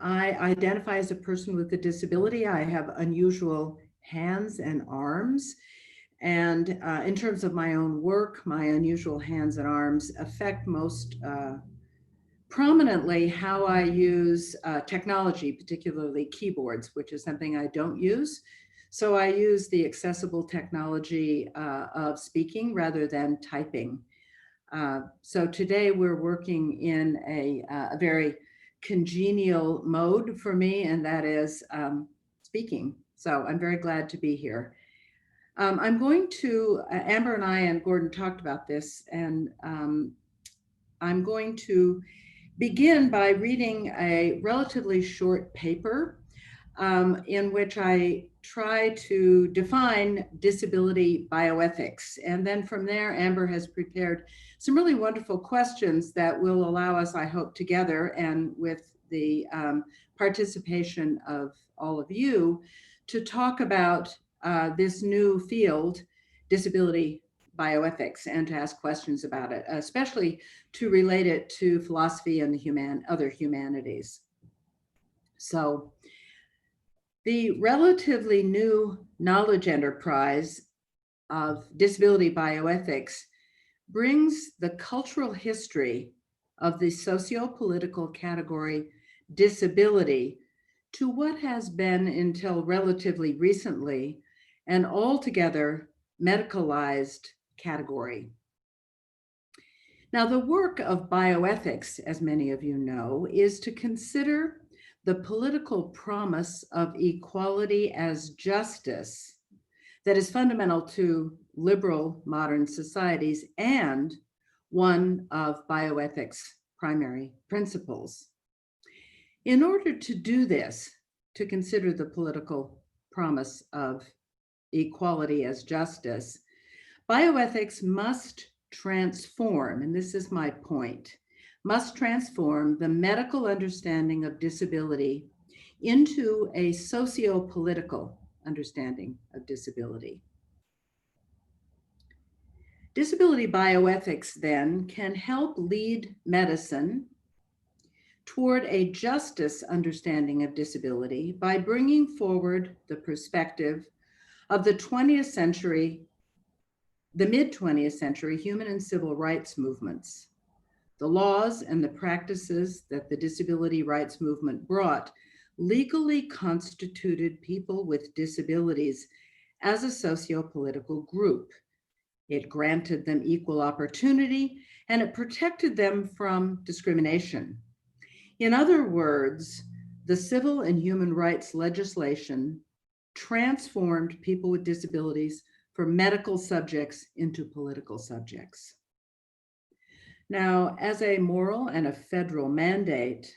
I identify as a person with a disability. I have unusual hands and arms. And in terms of my own work, my unusual hands and arms affect most prominently how I use technology, particularly keyboards, which is something I don't use. So I use the accessible technology of speaking rather than typing. So today we're working in a very congenial mode for me, and that is speaking. So I'm very glad to be here. I'm going to, Amber and I and Gordon talked about this, and I'm going to begin by reading a relatively short paper in which I try to define disability bioethics. And then from there, Amber has prepared some really wonderful questions that will allow us, I hope, together and with the participation of all of you, to talk about this new field, disability bioethics, and to ask questions about it, especially to relate it to philosophy and the other humanities. So the relatively new knowledge enterprise of disability bioethics brings the cultural history of the socio-political category disability to what has been until relatively recently an altogether medicalized category. Now, the work of bioethics, as many of you know, is to consider the political promise of equality as justice that is fundamental to liberal modern societies and one of bioethics' primary principles. In order to do this, to consider the political promise of equality as justice, bioethics must transform, and this is my point, must transform the medical understanding of disability into a socio-political understanding of disability. Disability bioethics then can help lead medicine toward a justice understanding of disability by bringing forward the perspective of the 20th century, the mid-20th century human and civil rights movements. The laws and the practices that the disability rights movement brought legally constituted people with disabilities as a socio-political group. It granted them equal opportunity and it protected them from discrimination. In other words, the civil and human rights legislation transformed people with disabilities from medical subjects into political subjects. Now, as a moral and a federal mandate,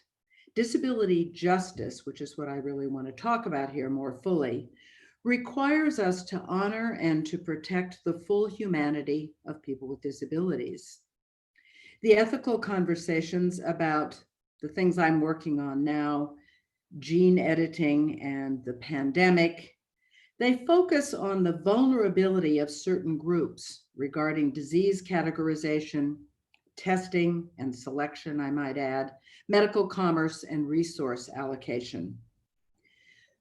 disability justice, which is what I really want to talk about here more fully, requires us to honor and to protect the full humanity of people with disabilities. The ethical conversations about the things I'm working on now, gene editing and the pandemic, they focus on the vulnerability of certain groups regarding disease categorization, testing and selection, I might add, medical commerce and resource allocation.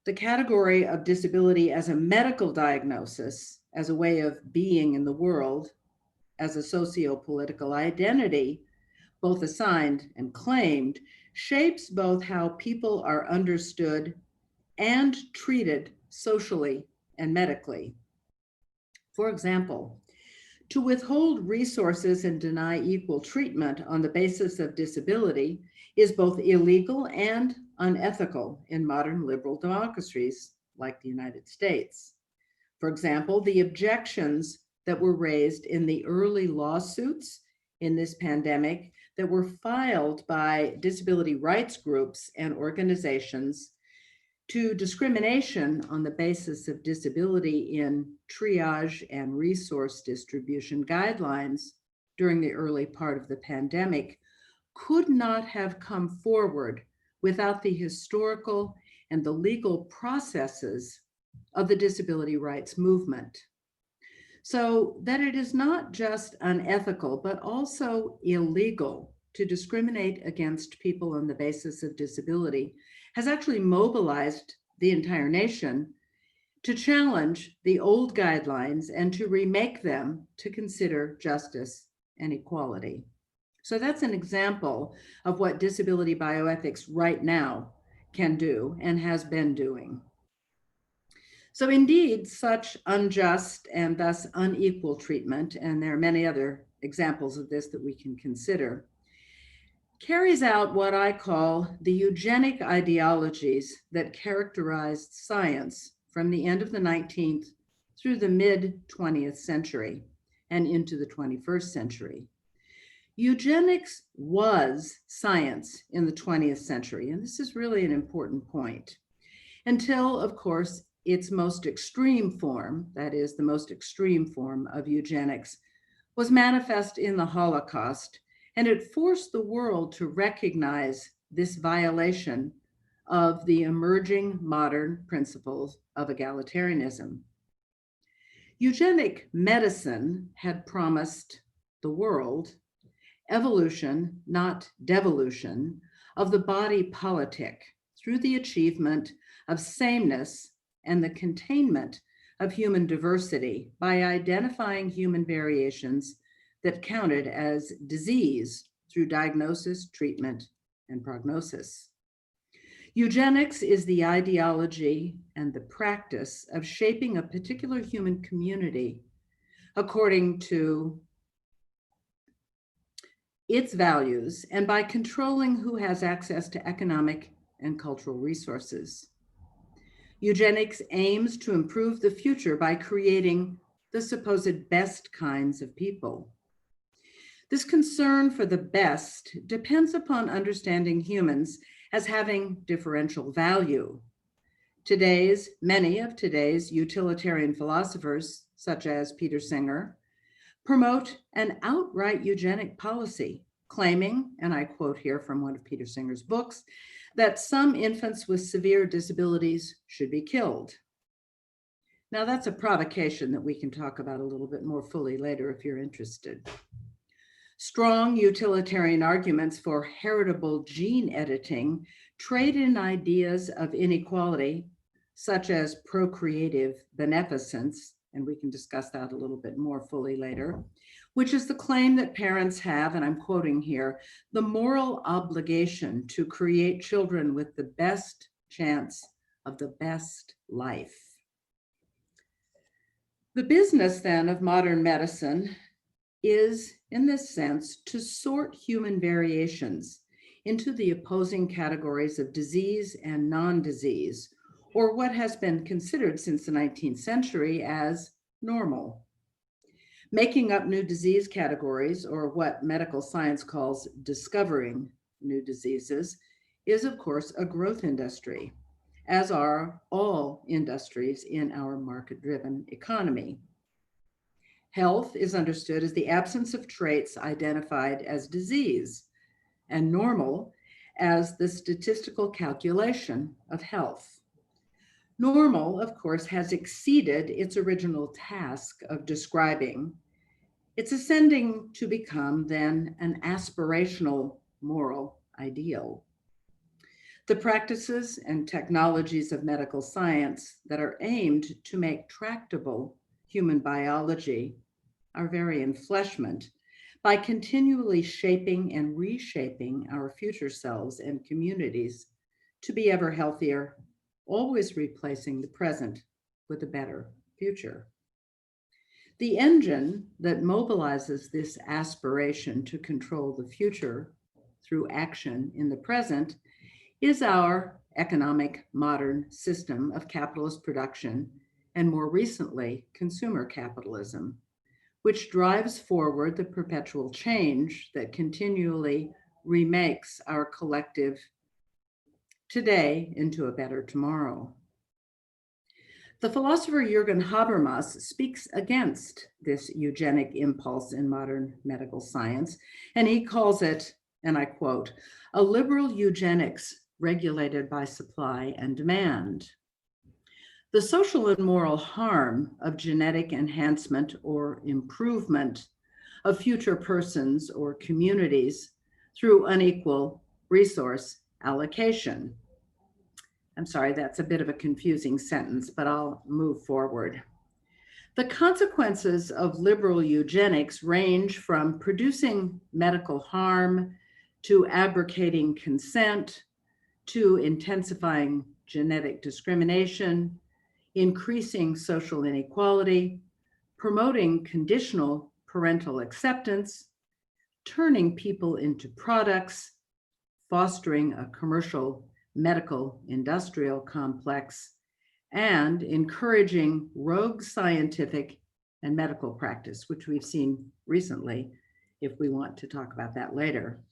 The category of disability as a medical diagnosis, as a way of being in the world, as a socio-political identity, both assigned and claimed, shapes both how people are understood and treated socially and medically. For example, to withhold resources and deny equal treatment on the basis of disability is both illegal and unethical in modern liberal democracies like the United States. For example, the objections that were raised in the early lawsuits in this pandemic that were filed by disability rights groups and organizations to discrimination on the basis of disability in triage and resource distribution guidelines during the early part of the pandemic could not have come forward without the historical and the legal processes of the disability rights movement. So that it is not just unethical, but also illegal to discriminate against people on the basis of disability has actually mobilized the entire nation to challenge the old guidelines and to remake them to consider justice and equality. So that's an example of what disability bioethics right now can do and has been doing. So indeed, such unjust and thus unequal treatment, and there are many other examples of this that we can consider, carries out what I call the eugenic ideologies that characterized science from the end of the 19th through the mid-20th century and into the 21st century. Eugenics was science in the 20th century, and this is really an important point, until, of course, its most extreme form, that is, the most extreme form of eugenics, was manifest in the Holocaust, and it forced the world to recognize this violation of the emerging modern principles of egalitarianism. Eugenic medicine had promised the world evolution, not devolution, of the body politic through the achievement of sameness and the containment of human diversity by identifying human variations that counted as disease through diagnosis, treatment, and prognosis. Eugenics is the ideology and the practice of shaping a particular human community according to its values and by controlling who has access to economic and cultural resources. Eugenics aims to improve the future by creating the supposed best kinds of people. This concern for the best depends upon understanding humans as having differential value. Many of today's utilitarian philosophers, such as Peter Singer, promote an outright eugenic policy, claiming, and I quote here from one of Peter Singer's books, that some infants with severe disabilities should be killed. Now that's a provocation that we can talk about a little bit more fully later if you're interested. Strong utilitarian arguments for heritable gene editing trade in ideas of inequality, such as procreative beneficence, and we can discuss that a little bit more fully later, which is the claim that parents have, and I'm quoting here, the moral obligation to create children with the best chance of the best life. The business then of modern medicine is, in this sense, to sort human variations into the opposing categories of disease and non-disease, or what has been considered since the 19th century as normal. Making up new disease categories, or what medical science calls discovering new diseases, is of course a growth industry, as are all industries in our market-driven economy. Health is understood as the absence of traits identified as disease, and normal as the statistical calculation of health. Normal, of course, has exceeded its original task of describing. It's ascending to become then an aspirational moral ideal. The practices and technologies of medical science that are aimed to make tractable human biology are very enfleshment by continually shaping and reshaping our future selves and communities to be ever healthier, always replacing the present with a better future. The engine that mobilizes this aspiration to control the future through action in the present is our economic modern system of capitalist production, and more recently, consumer capitalism, which drives forward the perpetual change that continually remakes our collective today into a better tomorrow. The philosopher Jürgen Habermas speaks against this eugenic impulse in modern medical science, and he calls it, and I quote, a liberal eugenics regulated by supply and demand. The social and moral harm of genetic enhancement or improvement of future persons or communities through unequal resource allocation. I'm sorry, that's a bit of a confusing sentence, but I'll move forward. The consequences of liberal eugenics range from producing medical harm to abrogating consent to intensifying genetic discrimination, increasing social inequality, promoting conditional parental acceptance, turning people into products, fostering a commercial medical industrial complex, and encouraging rogue scientific and medical practice, which we've seen recently, if we want to talk about that later.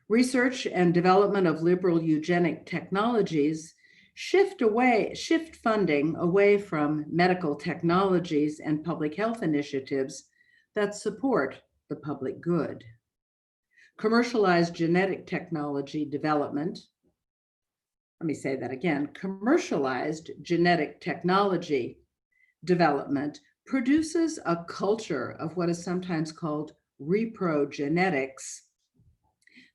Research and development of liberal eugenic technologies shift funding away from medical technologies and public health initiatives that support the public good. Commercialized genetic technology development, let me say that again, commercialized genetic technology development produces a culture of what is sometimes called reprogenetics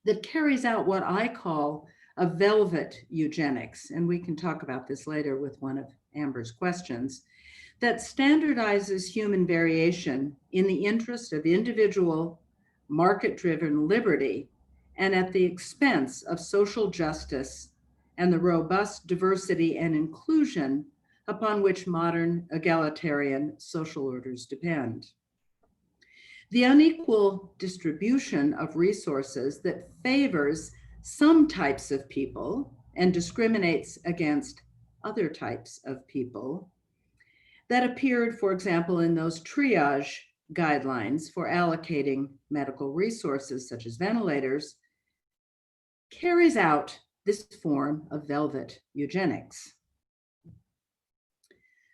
that carries out what I call a velvet eugenics, and we can talk about this later with one of Amber's questions, that standardizes human variation in the interest of individual market-driven liberty and at the expense of social justice and the robust diversity and inclusion upon which modern egalitarian social orders depend. The unequal distribution of resources that favors some types of people and discriminates against other types of people that appeared, for example, in those triage guidelines for allocating medical resources such as ventilators, carries out this form of velvet eugenics.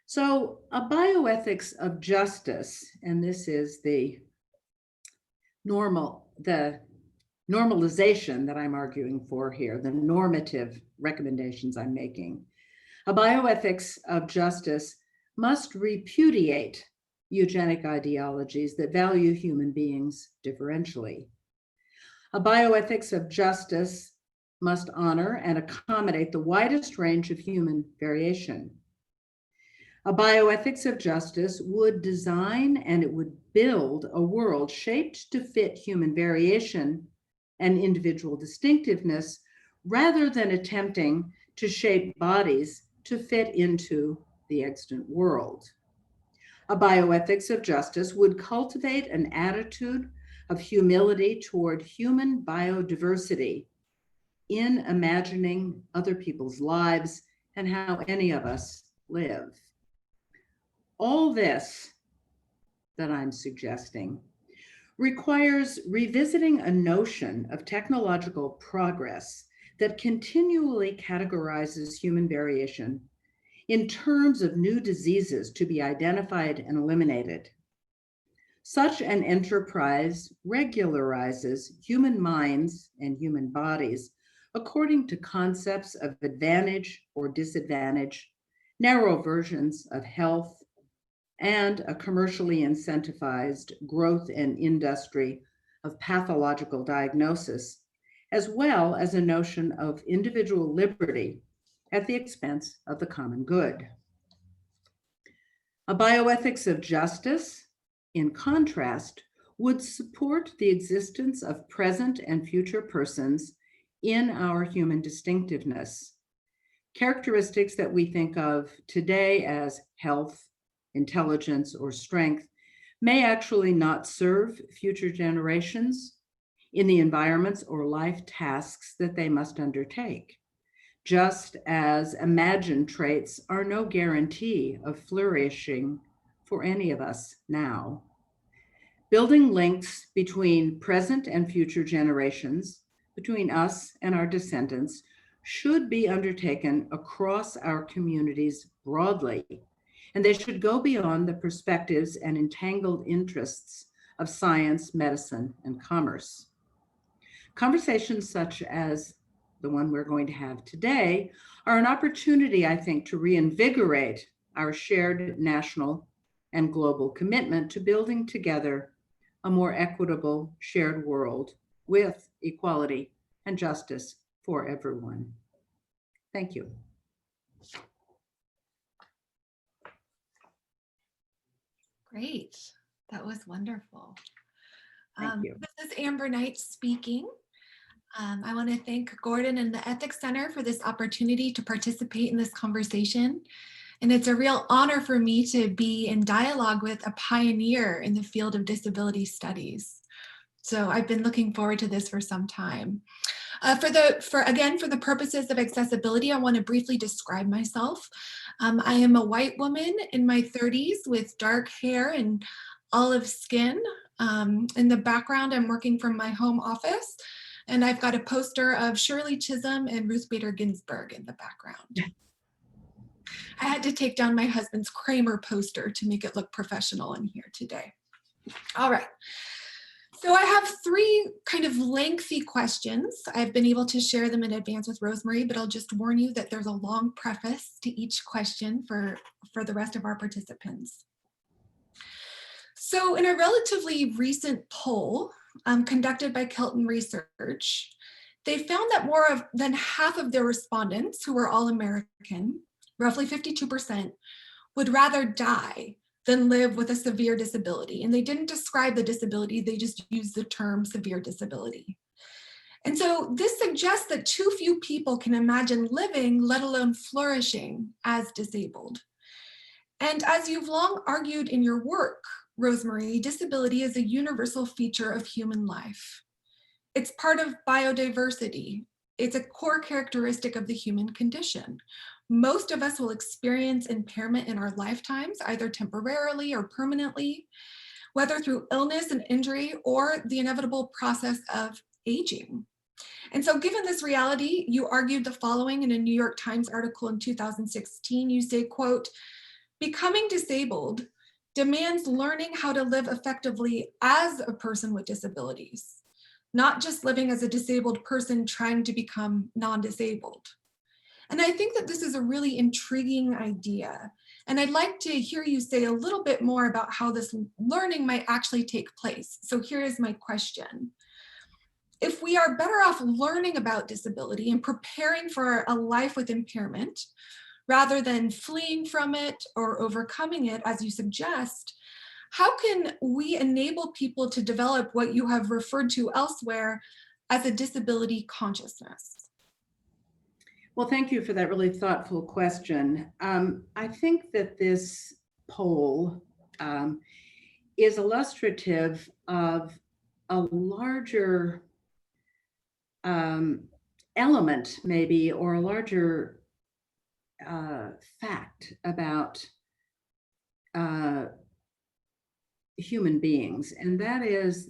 So a bioethics of justice, and this is the normalization that I'm arguing for here, the normative recommendations I'm making. A bioethics of justice must repudiate eugenic ideologies that value human beings differentially. A bioethics of justice must honor and accommodate the widest range of human variation. A bioethics of justice would design and it would build a world shaped to fit human variation and individual distinctiveness rather than attempting to shape bodies to fit into the extant world. A bioethics of justice would cultivate an attitude of humility toward human biodiversity in imagining other people's lives and how any of us live. All this that I'm suggesting requires revisiting a notion of technological progress that continually categorizes human variation in terms of new diseases to be identified and eliminated. Such an enterprise regularizes human minds and human bodies according to concepts of advantage or disadvantage, narrow versions of health, and a commercially incentivized growth and industry of pathological diagnosis, as well as a notion of individual liberty at the expense of the common good. A bioethics of justice, in contrast, would support the existence of present and future persons in our human distinctiveness, characteristics that we think of today as health, intelligence, or strength may actually not serve future generations in the environments or life tasks that they must undertake, just as imagined traits are no guarantee of flourishing for any of us now. Building links between present and future generations, between us and our descendants, should be undertaken across our communities broadly, and they should go beyond the perspectives and entangled interests of science, medicine, and commerce. Conversations such as the one we're going to have today are an opportunity, I think, to reinvigorate our shared national and global commitment to building together a more equitable shared world with equality and justice for everyone. Thank you. Great. That was wonderful. Thank you. This is Amber Knight speaking. I want to thank Gordon and the Ethics Center for this opportunity to participate in this conversation. And it's a real honor for me to be in dialogue with a pioneer in the field of disability studies. So I've been looking forward to this for some time. For the purposes of accessibility, I want to briefly describe myself. I am a white woman in my 30s with dark hair and olive skin. In the background, I'm working from my home office, and I've got a poster of Shirley Chisholm and Ruth Bader Ginsburg in the background. I had to take down my husband's Kramer poster to make it look professional in here today. All right. So I have three kind of lengthy questions. I've been able to share them in advance with Rosemarie, but I'll just warn you that there's a long preface to each question for the rest of our participants. So in a relatively recent poll conducted by Kelton Research, they found that more than half of their respondents, who were all American, roughly 52%, would rather die than live with a severe disability. And they didn't describe the disability, they just used the term severe disability. And so this suggests that too few people can imagine living, let alone flourishing, as disabled. And as you've long argued in your work, Rosemarie, disability is a universal feature of human life. It's part of biodiversity. It's a core characteristic of the human condition. Most of us will experience impairment in our lifetimes, either temporarily or permanently, whether through illness and injury or the inevitable process of aging. And so given this reality, you argued the following in a New York Times article in 2016. You say, quote, "Becoming disabled demands learning how to live effectively as a person with disabilities, not just living as a disabled person trying to become non-disabled." And I think that this is a really intriguing idea. And I'd like to hear you say a little bit more about how this learning might actually take place. So here is my question. If we are better off learning about disability and preparing for a life with impairment, rather than fleeing from it or overcoming it, as you suggest, how can we enable people to develop what you have referred to elsewhere as a disability consciousness? Well, thank you for that really thoughtful question. I think that this poll is illustrative of a larger element, maybe, or a larger fact about human beings. And that is,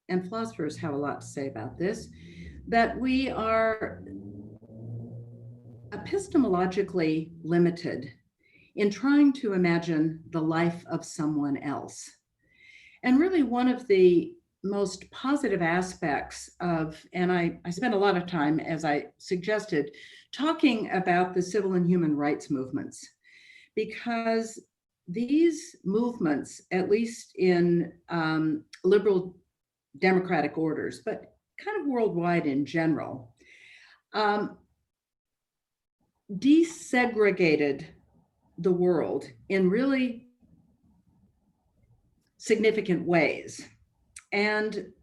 and philosophers have a lot to say about this, that we are epistemologically limited in trying to imagine the life of someone else. And really one of the most positive aspects of, and I spent a lot of time, as I suggested, talking about the civil and human rights movements, because these movements, at least in liberal democratic orders, but kind of worldwide in general, desegregated the world in really significant ways. And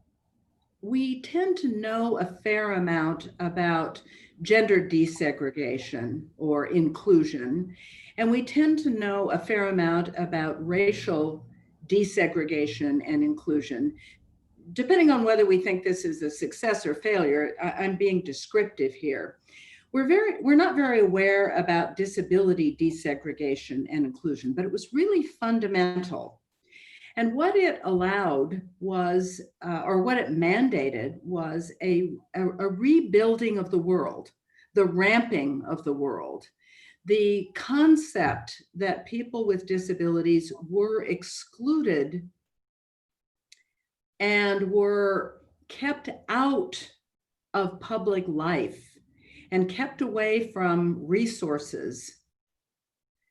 we tend to know a fair amount about gender desegregation or inclusion, and we tend to know a fair amount about racial desegregation and inclusion. Depending on whether we think this is a success or failure, I'm being descriptive here. We're not very aware about disability desegregation and inclusion, but it was really fundamental. And what it allowed was, or what it mandated was a rebuilding of the world, the ramping of the world, the concept that people with disabilities were excluded and were kept out of public life and kept away from resources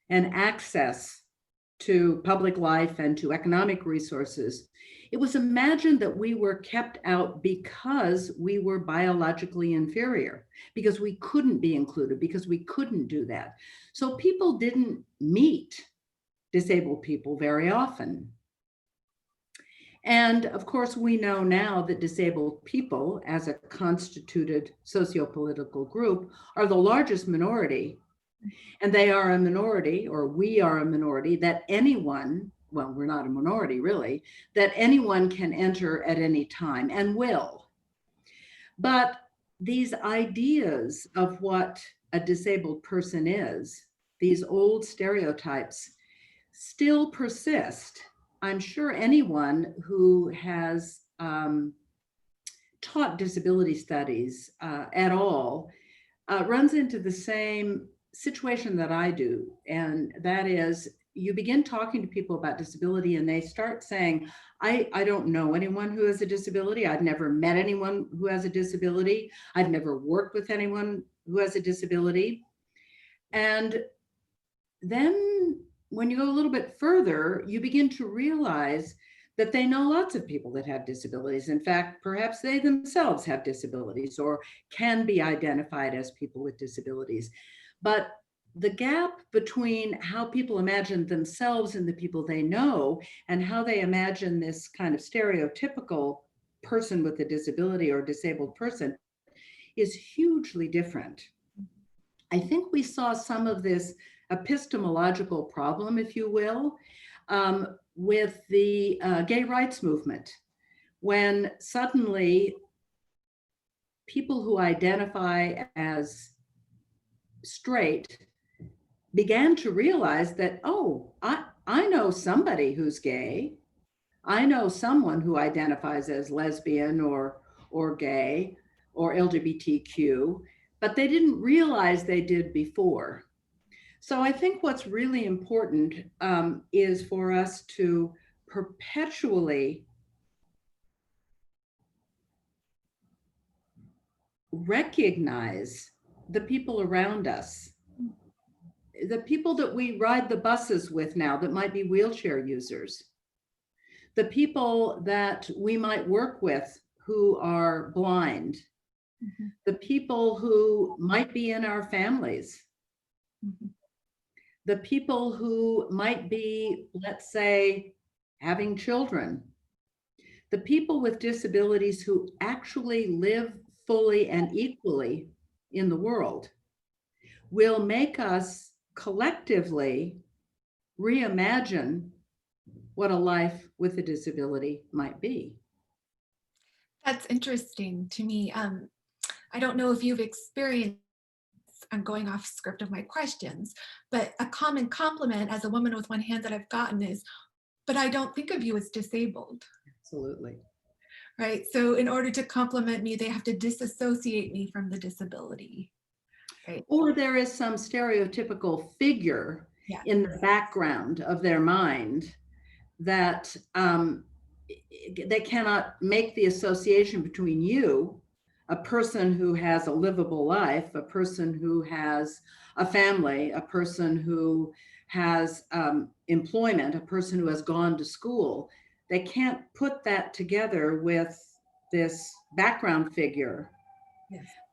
and access to public life and to economic resources, it was imagined that we were kept out because we were biologically inferior, because we couldn't be included, because we couldn't do that. So people didn't meet disabled people very often. And of course, we know now that disabled people, as a constituted socio-political group, are the largest minority. And they are a minority, or we are a minority, that anyone, well, we're not a minority really, that anyone can enter at any time and will. But these ideas of what a disabled person is, these old stereotypes, still persist. I'm sure anyone who has taught disability studies at all runs into the same situation that I do. And that is, you begin talking to people about disability and they start saying, I don't know anyone who has a disability. I've never met anyone who has a disability. I've never worked with anyone who has a disability. And then when you go a little bit further, you begin to realize that they know lots of people that have disabilities. In fact, perhaps they themselves have disabilities or can be identified as people with disabilities. But the gap between how people imagine themselves and the people they know and how they imagine this kind of stereotypical person with a disability or disabled person is hugely different. I think we saw some of this epistemological problem, if you will, with the gay rights movement, when suddenly people who identify as straight began to realize that, oh, I know somebody who's gay. I know someone who identifies as lesbian or gay or LGBTQ, but they didn't realize they did before. So I think what's really important is for us to perpetually recognize the people around us, the people that we ride the buses with now that might be wheelchair users, the people that we might work with who are blind, the people who might be in our families, the people who might be, let's say, having children, the people with disabilities who actually live fully and equally in the world, will make us collectively reimagine what a life with a disability might be. That's interesting to me. I don't know if you've experienced, I'm going off script of my questions, but a common compliment as a woman with one hand that I've gotten is, but I don't think of you as disabled. Absolutely. Right. So in order to compliment me, they have to disassociate me from the disability. Right. Or there is some stereotypical figure in the background of their mind that they cannot make the association between you, a person who has a livable life, a person who has a family, a person who has employment, a person who has gone to school. They can't put that together with this background figure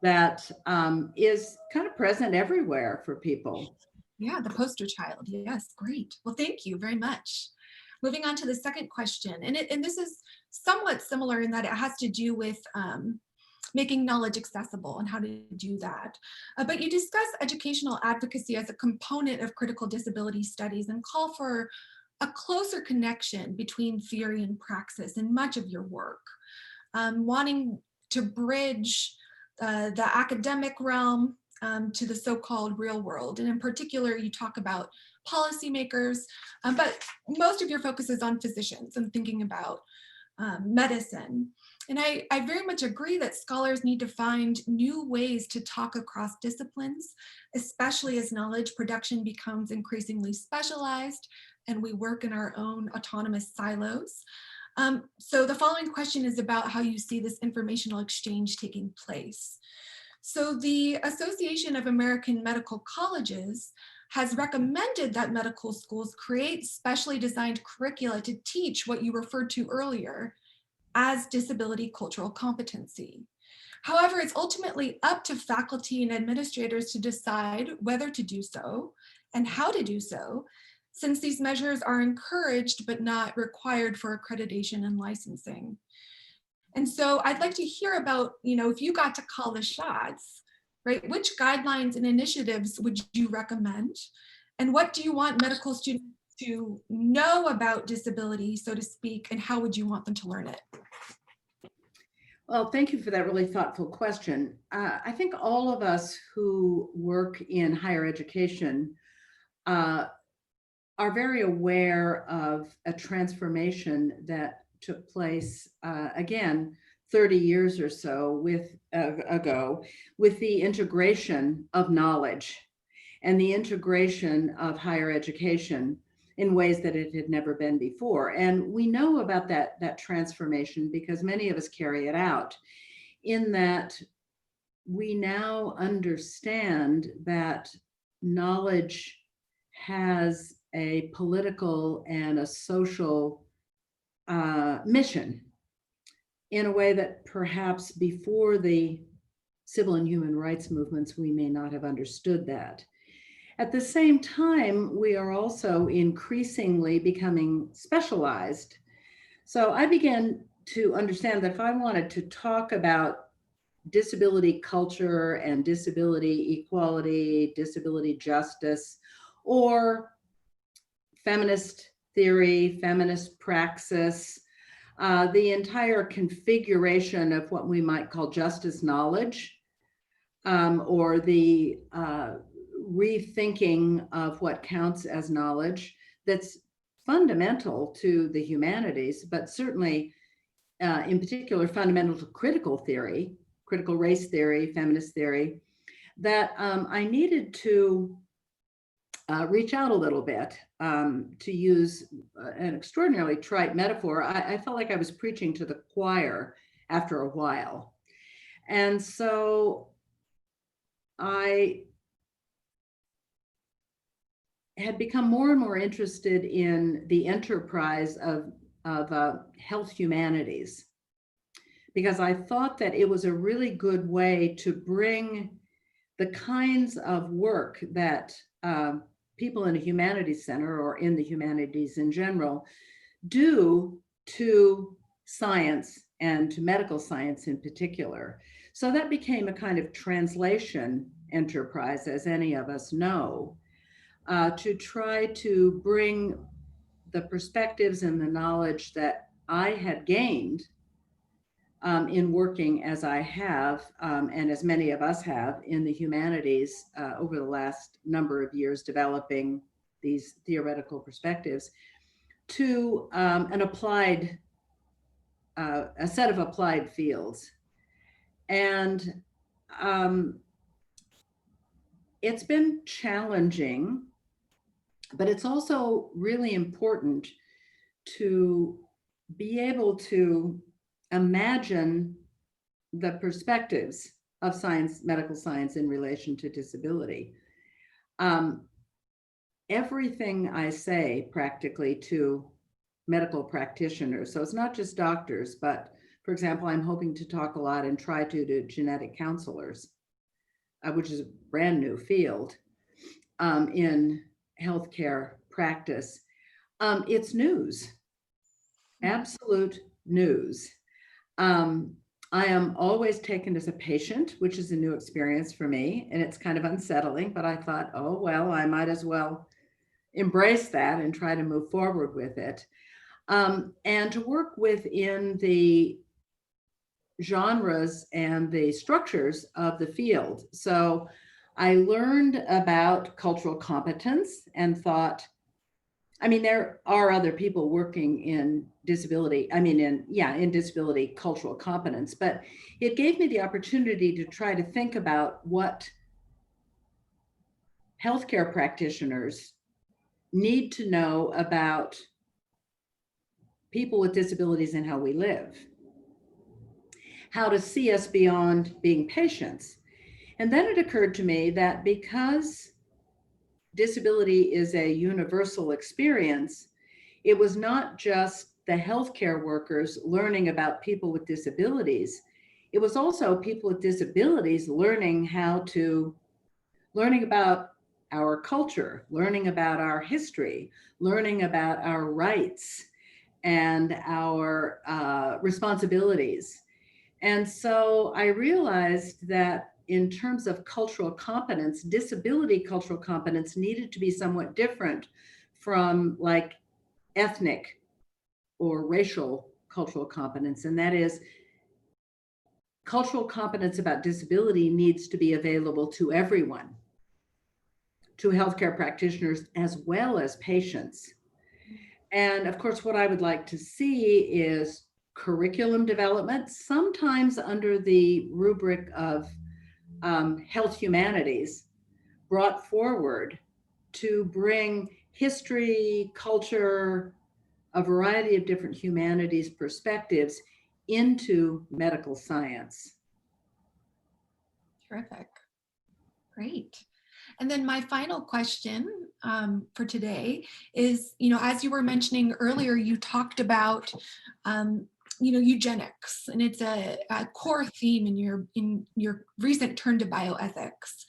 that is kind of present everywhere for people. Yeah, the poster child. Yes, great. Well, thank you very much. Moving on to the second question, and this is somewhat similar in that it has to do with making knowledge accessible and how to do that. But you discuss educational advocacy as a component of critical disability studies and call for a closer connection between theory and praxis in much of your work, wanting to bridge the academic realm to the so-called real world. And in particular, you talk about policymakers, but most of your focus is on physicians and thinking about medicine. And I very much agree that scholars need to find new ways to talk across disciplines, especially as knowledge production becomes increasingly specialized and we work in our own autonomous silos. So the following question is about how you see this informational exchange taking place. So the Association of American Medical Colleges has recommended that medical schools create specially designed curricula to teach what you referred to earlier as disability cultural competency. However, it's ultimately up to faculty and administrators to decide whether to do so and how to do so, since these measures are encouraged but not required for accreditation and licensing. And so I'd like to hear about, if you got to call the shots, right? Which guidelines and initiatives would you recommend? And what do you want medical students to know about disability, so to speak, and how would you want them to learn it? Well, thank you for that really thoughtful question. I think all of us who work in higher education are very aware of a transformation that took place, again, 30 years or so ago, with the integration of knowledge and the integration of higher education in ways that it had never been before. And we know about that transformation because many of us carry it out, in that we now understand that knowledge has a political and a social mission in a way that perhaps before the civil and human rights movements, we may not have understood that. At the same time, we are also increasingly becoming specialized. So I began to understand that if I wanted to talk about disability culture and disability equality, disability justice, or feminist theory, feminist praxis, the entire configuration of what we might call justice knowledge, or the rethinking of what counts as knowledge that's fundamental to the humanities, but certainly in particular fundamental to critical theory, critical race theory, feminist theory, that I needed to reach out a little bit, to use an extraordinarily trite metaphor. I felt like I was preaching to the choir after a while. And so I had become more and more interested in the enterprise of health humanities, because I thought that it was a really good way to bring the kinds of work that people in a humanities center or in the humanities in general do to science and to medical science in particular. So that became a kind of translation enterprise, as any of us know, to try to bring the perspectives and the knowledge that I had gained in working as I have, and as many of us have in the humanities over the last number of years, developing these theoretical perspectives, to a set of applied fields. And it's been challenging, but it's also really important to be able to imagine the perspectives of science, medical science, in relation to disability. Everything I say practically to medical practitioners, so it's not just doctors, but for example, I'm hoping to talk a lot and try to genetic counselors, which is a brand new field in healthcare practice. It's news, absolute news. I am always taken as a patient, which is a new experience for me, and it's kind of unsettling, but I thought, oh, well, I might as well embrace that and try to move forward with it. And to work within the genres and the structures of the field. So I learned about cultural competence and thought, I mean, there are other people working in disability, in disability cultural competence, but it gave me the opportunity to try to think about what healthcare practitioners need to know about people with disabilities and how we live, how to see us beyond being patients. And then it occurred to me that because disability is a universal experience, it was not just the healthcare workers learning about people with disabilities. It was also people with disabilities learning about our culture, learning about our history, learning about our rights and our responsibilities. And so I realized that in terms of cultural competence, disability cultural competence needed to be somewhat different from like ethnic or racial cultural competence. And that is, cultural competence about disability needs to be available to everyone, to healthcare practitioners as well as patients. And of course, what I would like to see is curriculum development, sometimes under the rubric of health humanities, brought forward to bring history, culture, a variety of different humanities perspectives into medical science. Terrific. Great. And then my final question for today is, as you were mentioning earlier, you talked about, eugenics, and it's a core theme in your recent turn to bioethics.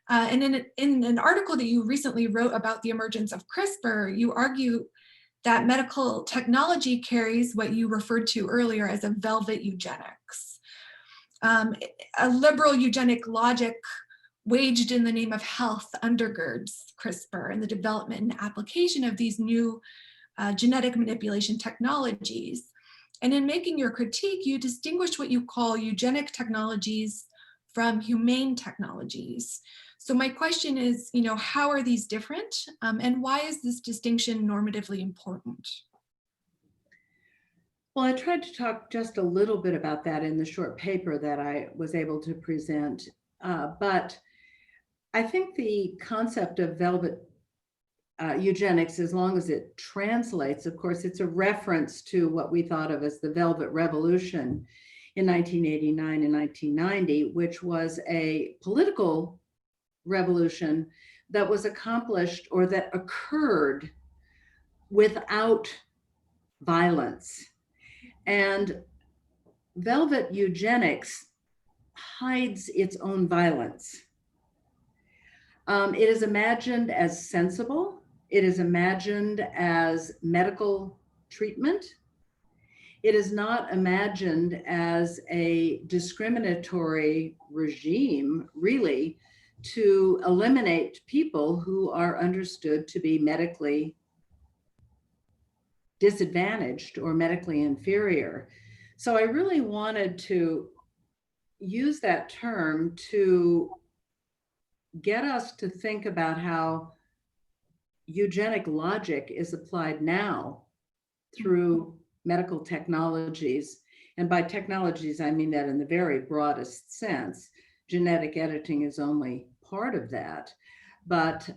And in an article that you recently wrote about the emergence of CRISPR, you argue that medical technology carries what you referred to earlier as a velvet eugenics. A liberal eugenic logic waged in the name of health undergirds CRISPR and the development and application of these new genetic manipulation technologies. And in making your critique, you distinguish what you call eugenic technologies from humane technologies. So my question is, how are these different? And why is this distinction normatively important? Well, I tried to talk just a little bit about that in the short paper that I was able to present, but I think the concept of velvet eugenics, as long as it translates, of course, it's a reference to what we thought of as the Velvet Revolution in 1989 and 1990, which was a political revolution that was accomplished or that occurred without violence. And velvet eugenics hides its own violence. It is imagined as sensible. It is imagined as medical treatment. It is not imagined as a discriminatory regime, really, to eliminate people who are understood to be medically disadvantaged or medically inferior. So I really wanted to use that term to get us to think about how eugenic logic is applied now through medical technologies. And by technologies, I mean that in the very broadest sense. Genetic editing is only part of that, but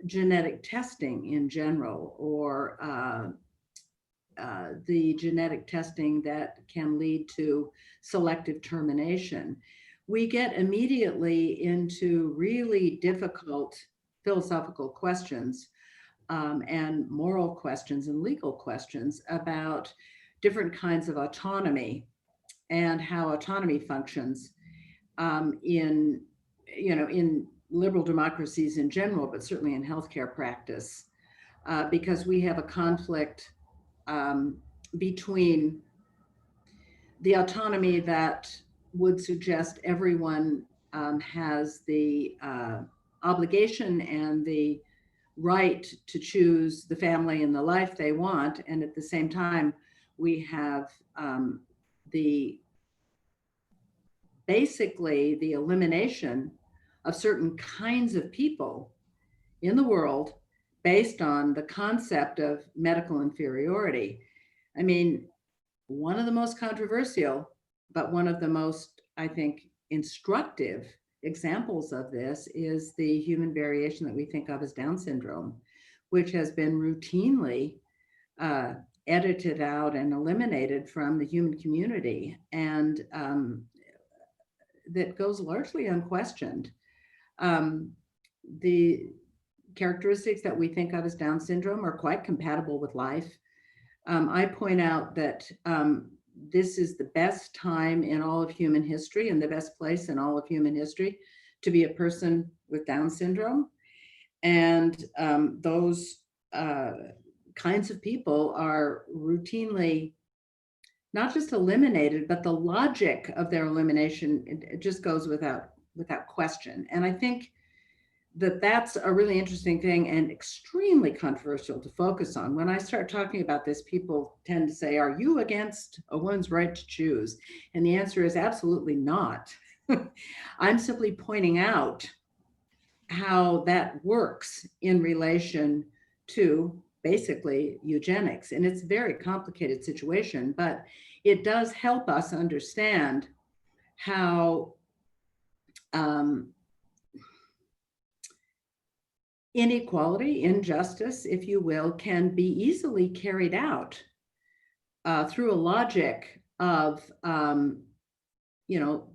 genetic testing in general, or the genetic testing that can lead to selective termination. We get immediately into really difficult philosophical questions and moral questions and legal questions about different kinds of autonomy and how autonomy functions in liberal democracies in general, but certainly in healthcare practice, because we have a conflict between the autonomy that would suggest everyone has the obligation and the right to choose the family and the life they want. And at the same time, we have basically the elimination of certain kinds of people in the world based on the concept of medical inferiority. I mean, one of the most controversial, but one of the most, I think, instructive examples of this is the human variation that we think of as Down syndrome, which has been routinely edited out and eliminated from the human community, and that goes largely unquestioned. The characteristics that we think of as Down syndrome are quite compatible with life. I point out that this is the best time in all of human history and the best place in all of human history to be a person with Down syndrome. And those kinds of people are routinely not just eliminated, but the logic of their elimination, it just goes without question. And I think that that's a really interesting thing and extremely controversial to focus on. When I start talking about this, people tend to say, are you against a woman's right to choose? And the answer is absolutely not. I'm simply pointing out how that works in relation to basically eugenics. And it's a very complicated situation, but it does help us understand how inequality, injustice, if you will, can be easily carried out through a logic of,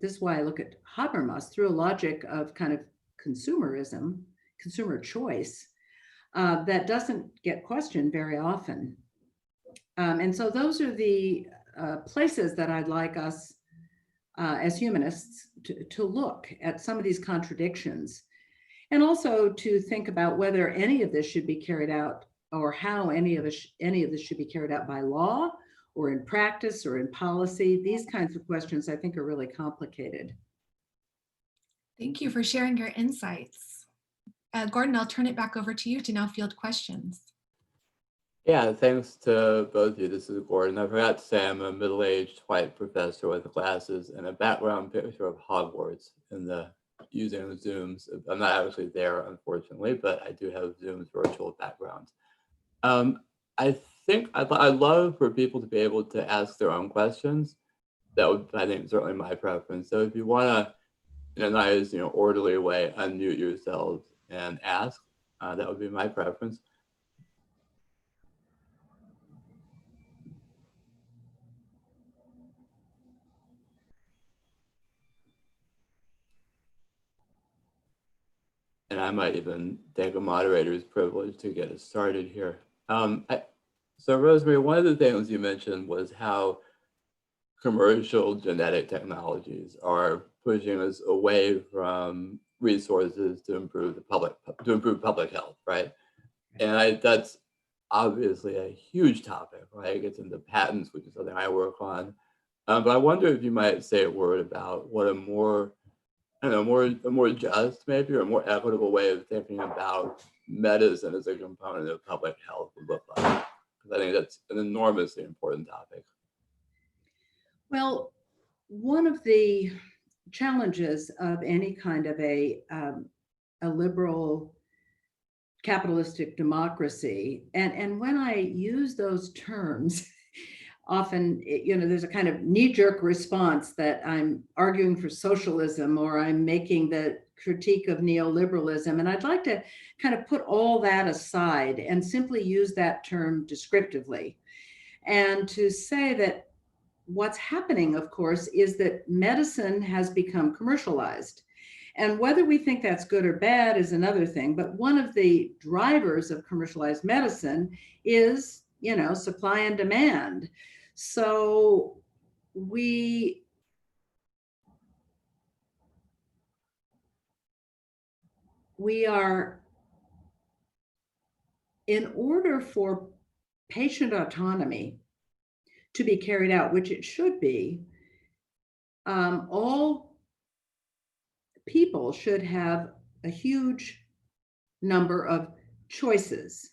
this is why I look at Habermas, through a logic of kind of consumerism, consumer choice, that doesn't get questioned very often. And so those are the places that I'd like us as humanists to look at some of these contradictions, and also to think about whether any of this should be carried out, or how any of this should be carried out by law or in practice or in policy. These kinds of questions I think are really complicated. Thank you for sharing your insights. Gordon, I'll turn it back over to you to now field questions. Yeah, thanks to both of you. This is Gordon. I forgot to say I'm a middle-aged white professor with glasses and a background picture of Hogwarts using Zooms. I'm not actually there, unfortunately, but I do have Zoom's virtual background. I think I'd love for people to be able to ask their own questions. That would, I think, certainly my preference. So if you want to, in a nice, orderly way, unmute yourselves and ask, that would be my preference. And I might even take a moderator's privilege to get us started here. So Rosemarie, one of the things you mentioned was how commercial genetic technologies are pushing us away from resources to improve public health, right? And that's obviously a huge topic, right? It gets into patents, which is something I work on. But I wonder if you might say a word about what a more just maybe, or a more equitable way of thinking about medicine as a component of public health would look like. Because I think that's an enormously important topic. Well, one of the challenges of any kind of a liberal capitalistic democracy, and when I use those terms, often, there's a kind of knee-jerk response that I'm arguing for socialism, or I'm making the critique of neoliberalism. And I'd like to kind of put all that aside and simply use that term descriptively, and to say that what's happening, of course, is that medicine has become commercialized. And whether we think that's good or bad is another thing. But one of the drivers of commercialized medicine is, supply and demand. So we are, in order for patient autonomy to be carried out, which it should be, all people should have a huge number of choices.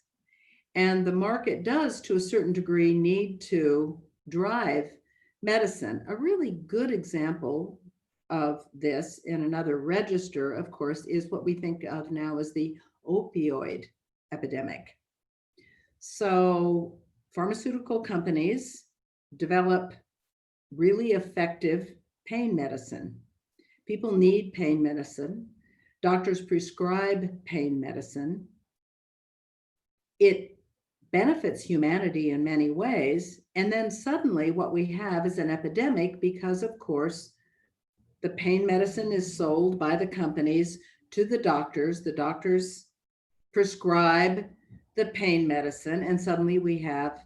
And the market does, to a certain degree, need to drive medicine. A really good example of this in another register, of course, is what we think of now as the opioid epidemic. So pharmaceutical companies develop really effective pain medicine. People need pain medicine. Doctors prescribe pain medicine. It benefits humanity in many ways. And then suddenly what we have is an epidemic because, of course, the pain medicine is sold by the companies to the doctors. The doctors prescribe the pain medicine, and suddenly we have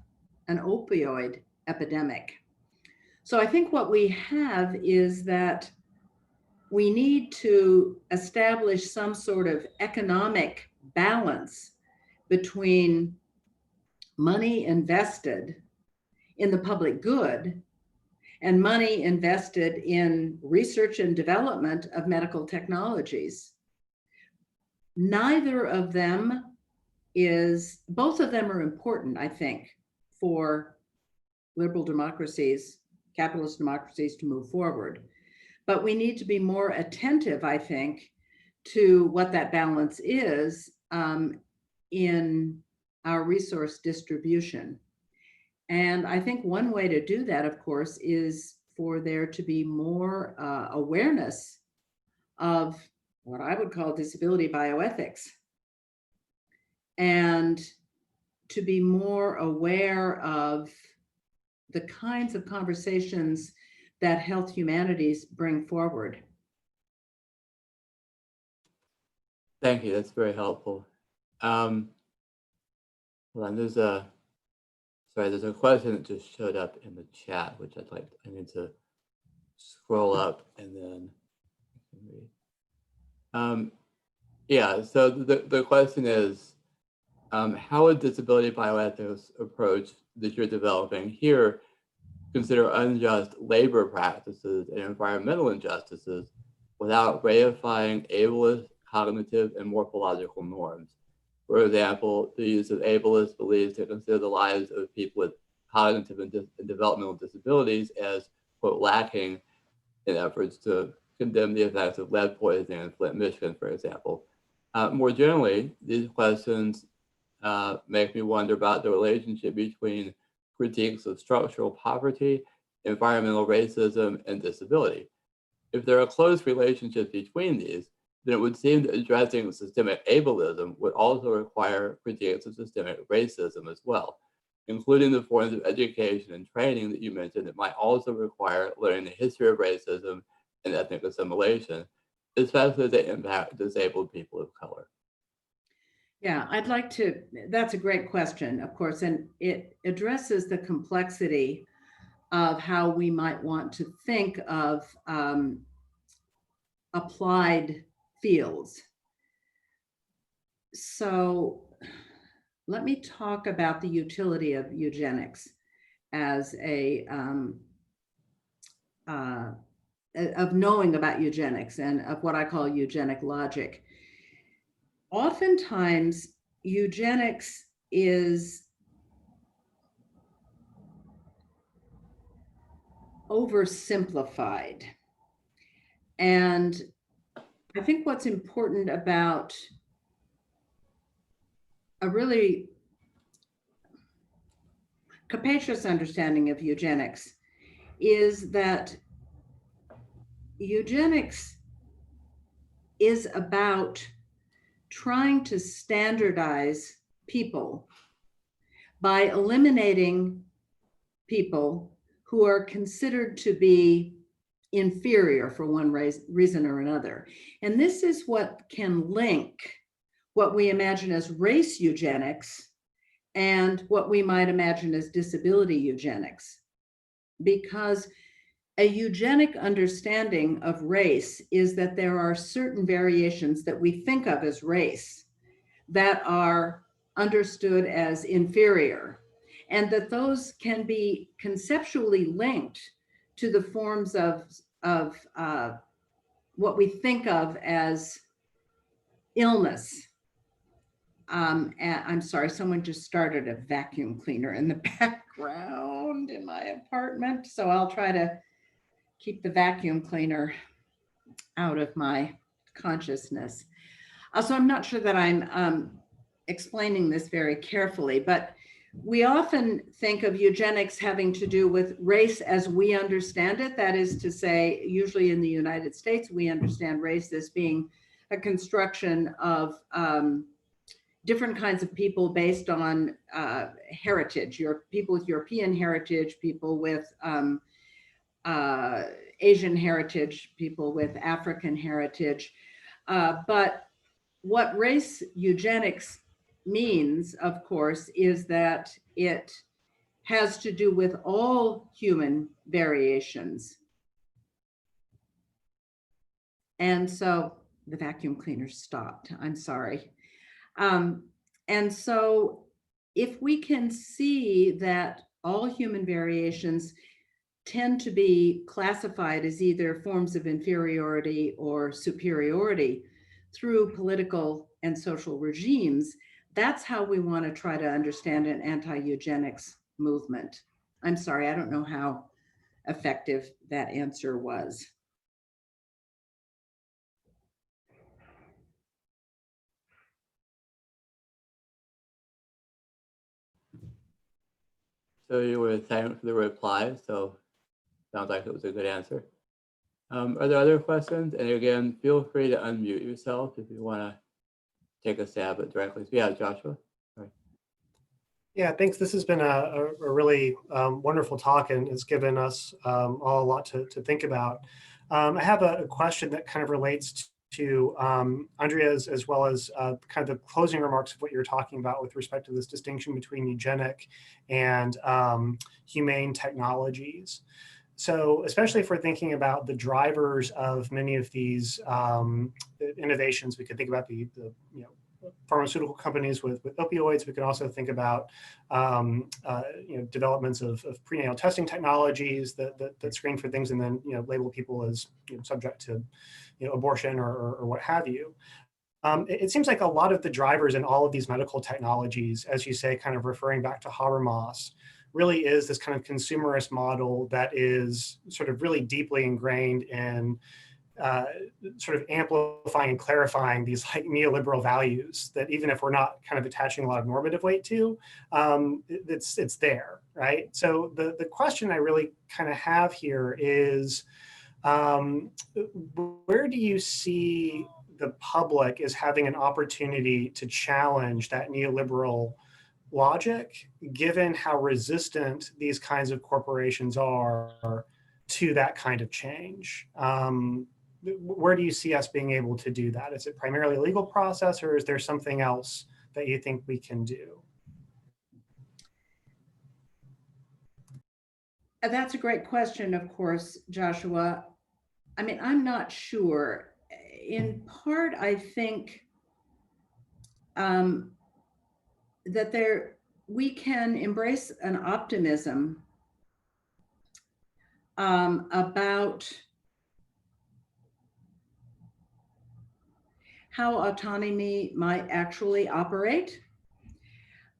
an opioid epidemic. So I think what we have is that we need to establish some sort of economic balance between money invested in the public good and money invested in research and development of medical technologies. Neither of them both of them are important, I think, for liberal democracies, capitalist democracies to move forward. But we need to be more attentive, I think, to what that balance is in our resource distribution. And I think one way to do that, of course, is for there to be more awareness of what I would call disability bioethics, and to be more aware of the kinds of conversations that health humanities bring forward. Thank you, that's very helpful. Hold on, there's a question that just showed up in the chat, which I need to scroll up and then read. Yeah, so the question is, how would disability bioethics approach that you're developing here consider unjust labor practices and environmental injustices without reifying ableist cognitive and morphological norms? For example, the use of ableist beliefs to consider the lives of people with cognitive and developmental disabilities as, quote, lacking in efforts to condemn the effects of lead poisoning in Flint, Michigan, for example. More generally, these questions make me wonder about the relationship between critiques of structural poverty, environmental racism, and disability. If there are close relationships between these, then it would seem that addressing systemic ableism would also require critiques of systemic racism as well, including the forms of education and training that you mentioned that might also require learning the history of racism and ethnic assimilation, especially as they impact disabled people of color. Yeah, that's a great question, of course, and it addresses the complexity of how we might want to think of applied fields. So let me talk about the utility of eugenics as of knowing about eugenics and of what I call eugenic logic. Oftentimes, eugenics is oversimplified. And I think what's important about a really capacious understanding of eugenics is that eugenics is about trying to standardize people by eliminating people who are considered to be inferior for one reason or another. And this is what can link what we imagine as race eugenics and what we might imagine as disability eugenics. Because a eugenic understanding of race is that there are certain variations that we think of as race that are understood as inferior, and that those can be conceptually linked to the forms of what we think of as illness. I'm sorry, someone just started a vacuum cleaner in the background in my apartment, so I'll try to keep the vacuum cleaner out of my consciousness. So I'm not sure that I'm explaining this very carefully, but we often think of eugenics having to do with race as we understand it. That is to say, usually in the United States, we understand race as being a construction of different kinds of people based on heritage, people with European heritage, people with Asian heritage, people with African heritage. But what race eugenics means, of course, is that it has to do with all human variations. And so the vacuum cleaner stopped, I'm sorry. And so if we can see that all human variations tend to be classified as either forms of inferiority or superiority through political and social regimes, that's how we want to try to understand an anti-eugenics movement. I'm sorry, I don't know how effective that answer was. So you were thanked for the reply, so sounds like it was a good answer. Are there other questions? And again, feel free to unmute yourself if you want to take a stab at directly. So yeah, Joshua. Sorry. Yeah, thanks. This has been a really wonderful talk, and it's given us all a lot to think about. I have a question that kind of relates to Andrea's, as well as kind of the closing remarks of what you're talking about with respect to this distinction between eugenic and humane technologies. So especially if we're thinking about the drivers of many of these innovations, we could think about the pharmaceutical companies with opioids. We can also think about developments of prenatal testing technologies that screen for things and then label people as subject to abortion or what have you. It seems like a lot of the drivers in all of these medical technologies, as you say, kind of referring back to Habermas, really is this kind of consumerist model that is sort of really deeply ingrained in sort of amplifying and clarifying these like neoliberal values that even if we're not kind of attaching a lot of normative weight to, it's there, right? So the question I really kind of have here is, where do you see the public as having an opportunity to challenge that neoliberal logic, given how resistant these kinds of corporations are to that kind of change? Where do you see us being able to do that? Is it primarily a legal process, or is there something else that you think we can do? That's a great question, of course, Joshua. I mean, I'm not sure. In part, I think that we can embrace an optimism about how autonomy might actually operate,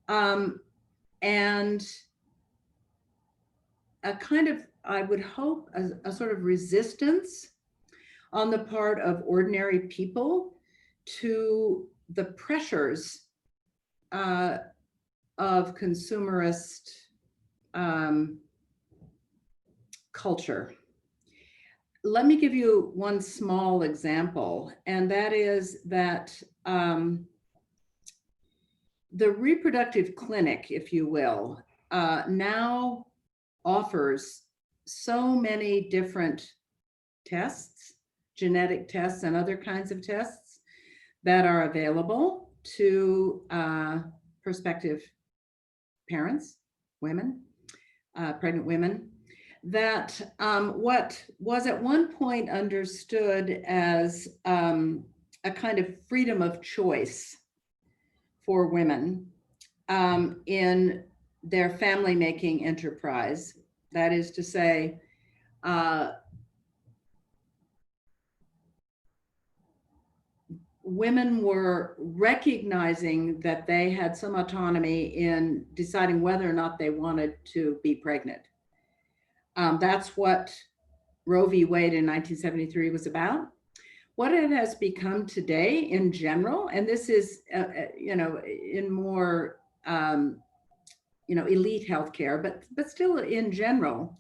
and a kind of, I would hope, a sort of resistance on the part of ordinary people to the pressures of consumerist culture. Let me give you one small example, and that is that the reproductive clinic, if you will, now offers so many different tests, genetic tests and other kinds of tests that are available to prospective parents, women, pregnant women, that what was at one point understood as a kind of freedom of choice for women in their family making enterprise. That is to say, women were recognizing that they had some autonomy in deciding whether or not they wanted to be pregnant. That's what Roe v. Wade in 1973 was about. What it has become today in general, and this is, in more, elite healthcare, but still in general,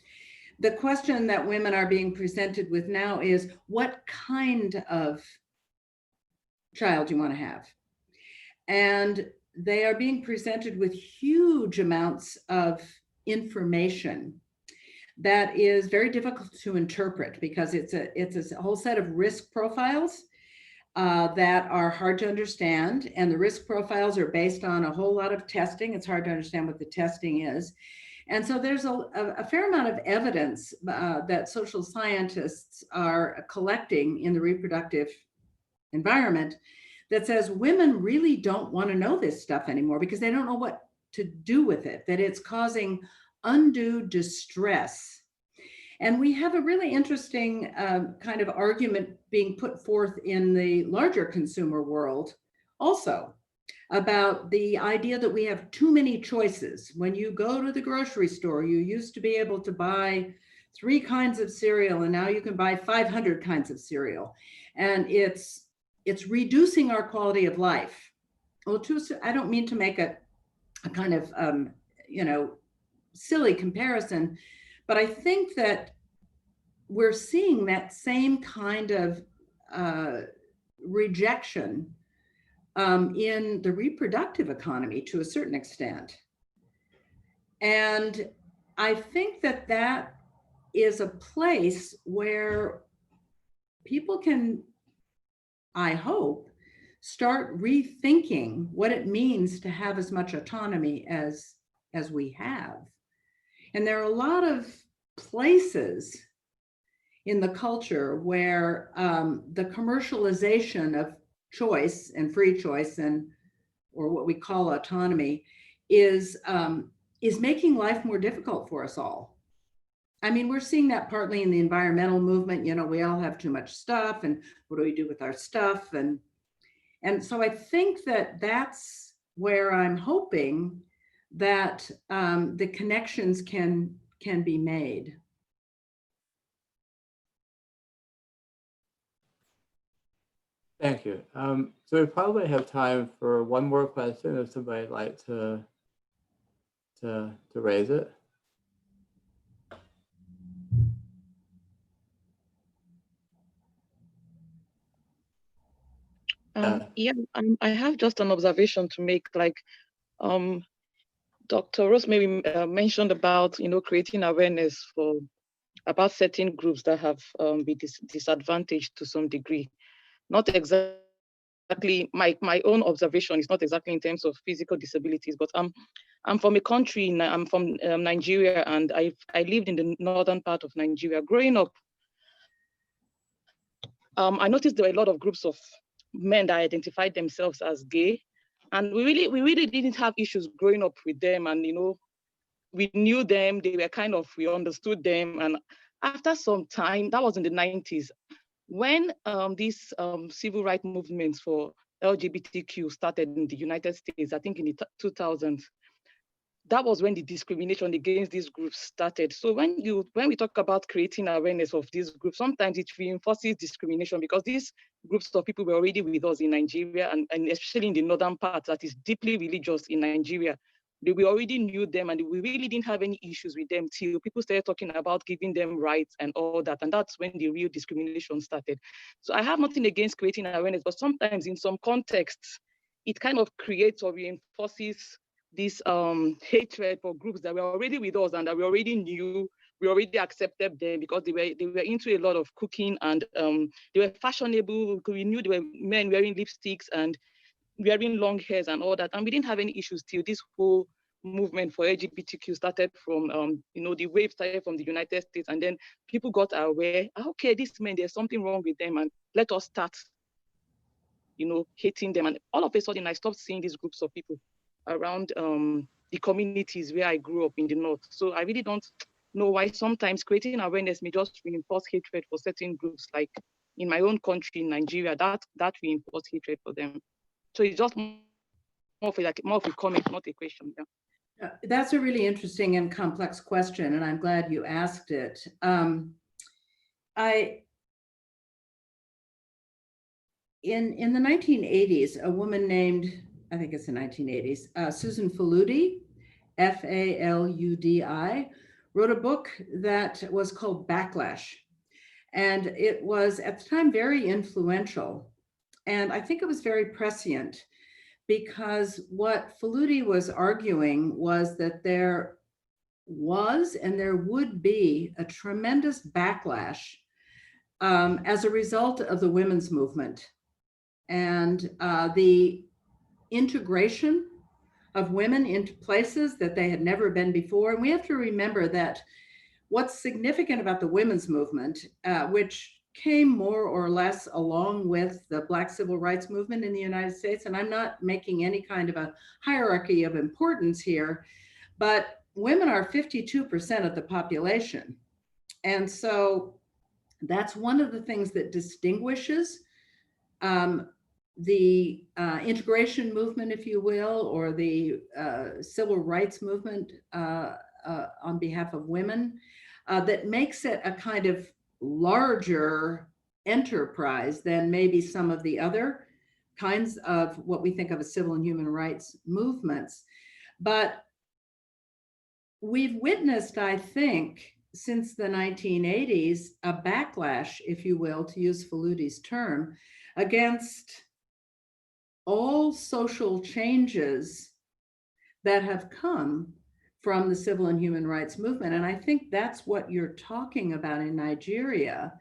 the question that women are being presented with now is, what kind of child you want to have? And they are being presented with huge amounts of information that is very difficult to interpret because it's a whole set of risk profiles that are hard to understand, and the risk profiles are based on a whole lot of testing. It's hard to understand what the testing is. And so there's a fair amount of evidence that social scientists are collecting in the reproductive environment that says women really don't want to know this stuff anymore because they don't know what to do with it, that it's causing undue distress. And we have a really interesting kind of argument being put forth in the larger consumer world also about the idea that we have too many choices. When you go to the grocery store, you used to be able to buy 3 kinds of cereal, and now you can buy 500 kinds of cereal. And it's reducing our quality of life. Well, I don't mean to make a kind of, silly comparison, but I think that we're seeing that same kind of rejection in the reproductive economy to a certain extent. And I think that that is a place where people can, I hope, start rethinking what it means to have as much autonomy as we have. And there are a lot of places in the culture where the commercialization of choice and free choice or what we call autonomy is making life more difficult for us all. I mean, we're seeing that partly in the environmental movement. We all have too much stuff, and what do we do with our stuff? And so I think that that's where I'm hoping that the connections can be made. Thank you. So we probably have time for one more question if somebody'd like to raise it. I have just an observation to make. Like, Dr. Rosemarie mentioned about creating awareness about certain groups that have been disadvantaged to some degree. Not exactly my own observation is not exactly in terms of physical disabilities, but I'm from a country. I'm from Nigeria, and I lived in the northern part of Nigeria. Growing up, I noticed there were a lot of groups of men that identified themselves as gay, and we really didn't have issues growing up with them, and we knew them. They were we understood them, and after some time, that was in the 90s, when these civil rights movements for LGBTQ started in the United States, I think in the 2000s. That was when the discrimination against these groups started. So when we talk about creating awareness of these groups, sometimes it reinforces discrimination because these groups of people were already with us in Nigeria, and especially in the northern part that is deeply religious in Nigeria. We already knew them, and we really didn't have any issues with them till people started talking about giving them rights and all that. And that's when the real discrimination started. So I have nothing against creating awareness, but sometimes in some contexts, it kind of creates or reinforces this hatred for groups that were already with us and that we already knew, we already accepted them because they were into a lot of cooking, and they were fashionable. We knew there were men wearing lipsticks and wearing long hairs and all that, and we didn't have any issues till this whole movement for LGBTQ started from, the wave started from the United States, and then people got aware, okay, these men, there's something wrong with them, and let us start, hating them. And all of a sudden, I stopped seeing these groups of people around the communities where I grew up in the North. So I really don't know why sometimes creating awareness may just reinforce hatred for certain groups, like in my own country, in Nigeria, that reinforced hatred for them. So it's just more of a comment, not a question. Yeah. That's a really interesting and complex question, and I'm glad you asked it. In the 1980s, a woman named, I think it's the 1980s, Susan Faludi, Faludi, wrote a book that was called Backlash. And it was at the time very influential. And I think it was very prescient because what Faludi was arguing was that there was and there would be a tremendous backlash as a result of the women's movement. and the integration of women into places that they had never been before. And we have to remember that what's significant about the women's movement, which came more or less along with the Black civil rights movement in the United States, and I'm not making any kind of a hierarchy of importance here, but women are 52% of the population. And so that's one of the things that distinguishes the integration movement, if you will, or the civil rights movement on behalf of women, that makes it a kind of larger enterprise than maybe some of the other kinds of what we think of as civil and human rights movements. But we've witnessed, I think, since the 1980s, a backlash, if you will, to use Faluti's term, against all social changes that have come from the civil and human rights movement. And I think that's what you're talking about in Nigeria.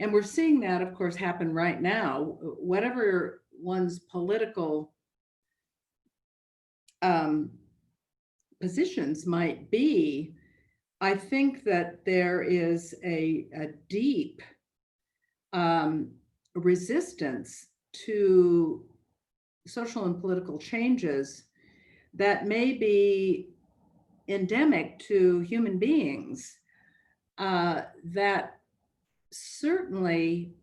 And we're seeing that, of course, happen right now. Whatever one's political positions might be, I think that there is a deep resistance to social and political changes that may be endemic to human beings, that certainly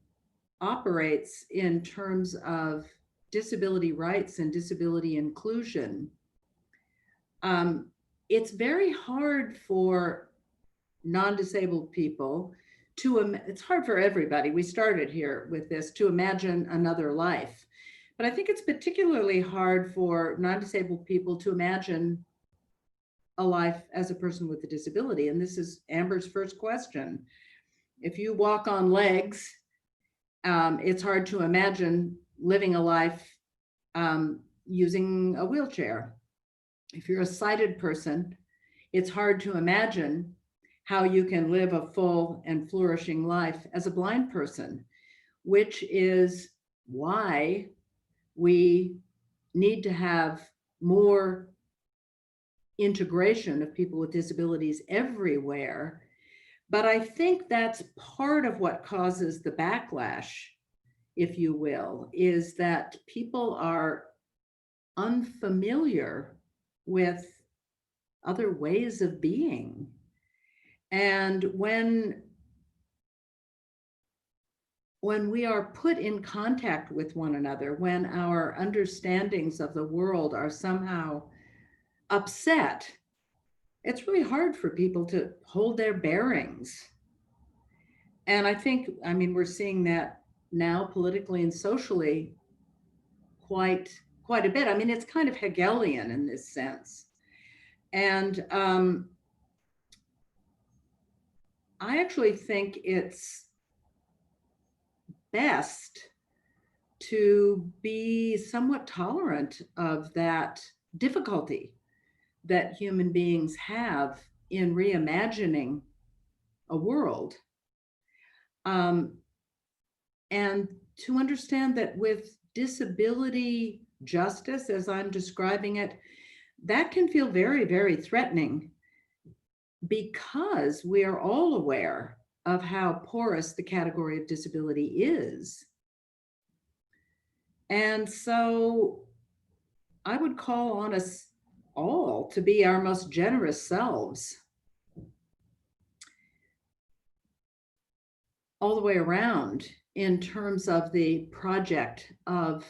operates in terms of disability rights and disability inclusion. It's very hard for non-disabled people it's hard for everybody, we started here with this, to imagine another life. But I think it's particularly hard for non-disabled people to imagine a life as a person with a disability. And this is Amber's first question. If you walk on legs, it's hard to imagine living a life using a wheelchair. If you're a sighted person, it's hard to imagine how you can live a full and flourishing life as a blind person, which is why we need to have more integration of people with disabilities everywhere. But I think that's part of what causes the backlash, if you will, is that people are unfamiliar with other ways of being. And when we are put in contact with one another, when our understandings of the world are somehow upset, it's really hard for people to hold their bearings. And I think, we're seeing that now politically and socially quite a bit. It's kind of Hegelian in this sense. And I actually think it's best to be somewhat tolerant of that difficulty that human beings have in reimagining a world. And to understand that with disability justice, as I'm describing it, that can feel very, very threatening, because we are all aware of how porous the category of disability is. And so I would call on us all to be our most generous selves all the way around in terms of the project of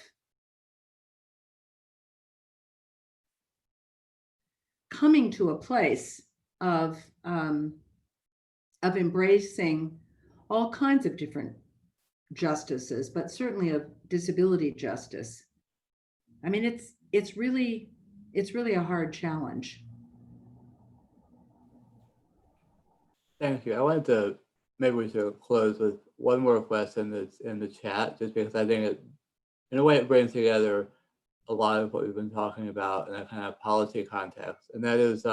coming to a place of embracing all kinds of different justices, but certainly of disability justice. It's really a hard challenge. Thank you. I wanted to, maybe we should close with one more question that's in the chat, just because I think it, in a way, it brings together a lot of what we've been talking about in a kind of policy context. And that is,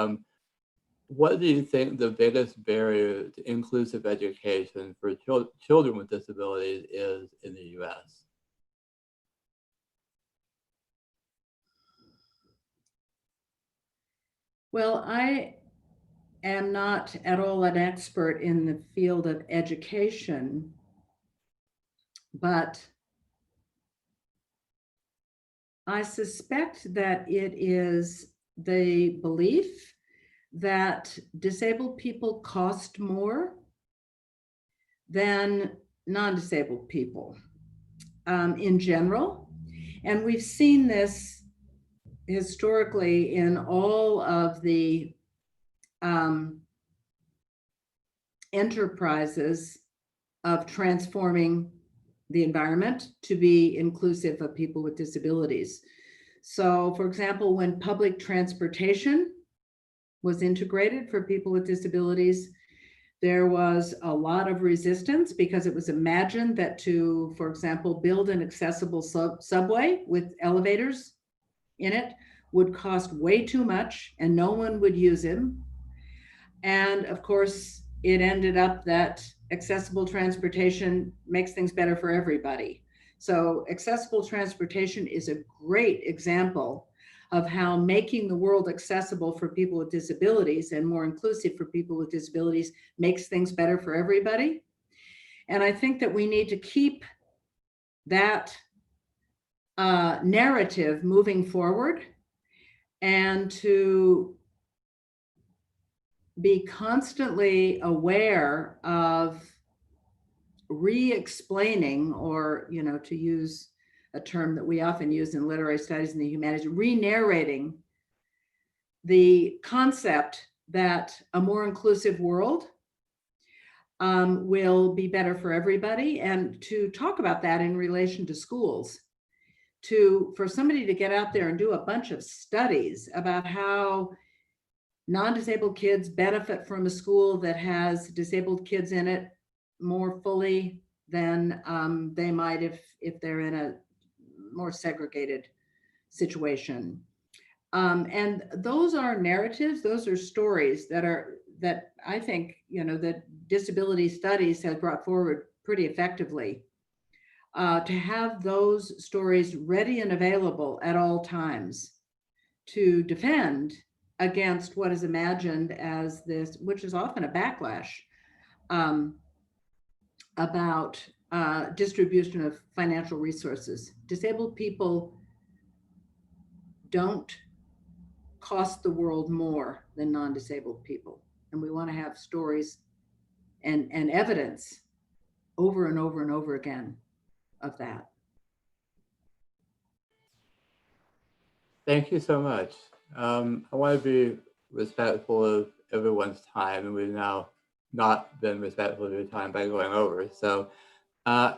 what do you think the biggest barrier to inclusive education for children with disabilities is in the US? Well, I am not at all an expert in the field of education, but I suspect that it is the belief that disabled people cost more than non-disabled people in general. And we've seen this historically in all of the enterprises of transforming the environment to be inclusive of people with disabilities. So, for example, when public transportation was integrated for people with disabilities, there was a lot of resistance because it was imagined that to, for example, build an accessible subway with elevators in it would cost way too much and no one would use them. And of course, it ended up that accessible transportation makes things better for everybody. So accessible transportation is a great example of how making the world accessible for people with disabilities and more inclusive for people with disabilities makes things better for everybody. And I think that we need to keep that narrative moving forward and to be constantly aware of re-explaining, or, you know, to use a term that we often use in literary studies in the humanities, re-narrating the concept that a more inclusive world will be better for everybody, and to talk about that in relation to schools. For somebody to get out there and do a bunch of studies about how non-disabled kids benefit from a school that has disabled kids in it more fully than they might if they're in a more segregated situation. And those are narratives, those are stories that I think, you know, that disability studies have brought forward pretty effectively. To have those stories ready and available at all times to defend against what is imagined as this, which is often a backlash about distribution of financial resources. Disabled people don't cost the world more than non-disabled people. And we want to have stories and evidence over and over and over again of that. Thank you so much. I want to be respectful of everyone's time, and we've now not been respectful of your time by going over. So I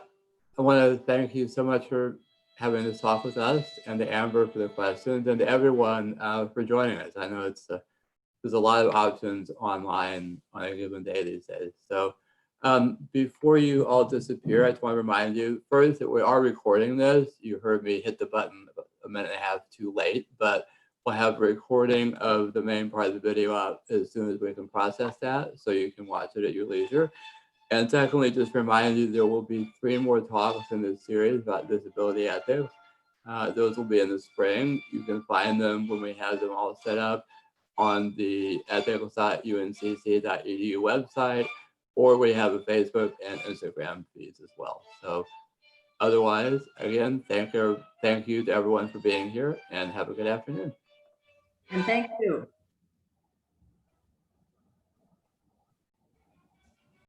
want to thank you so much for having this talk with us, and to Amber for the questions, and to everyone for joining us. I know there's a lot of options online on a given day these days. So before you all disappear, I just want to remind you first that we are recording this. You heard me hit the button a minute and a half too late, but we'll have a recording of the main part of the video up as soon as we can process that, so you can watch it at your leisure. And secondly, just remind you, there will be 3 more talks in this series about disability ethics. Those will be in the spring. You can find them when we have them all set up on the ethics.uncc.edu website, or we have a Facebook and Instagram feeds as well. So otherwise, again, thank you to everyone for being here, and have a good afternoon. And thank you.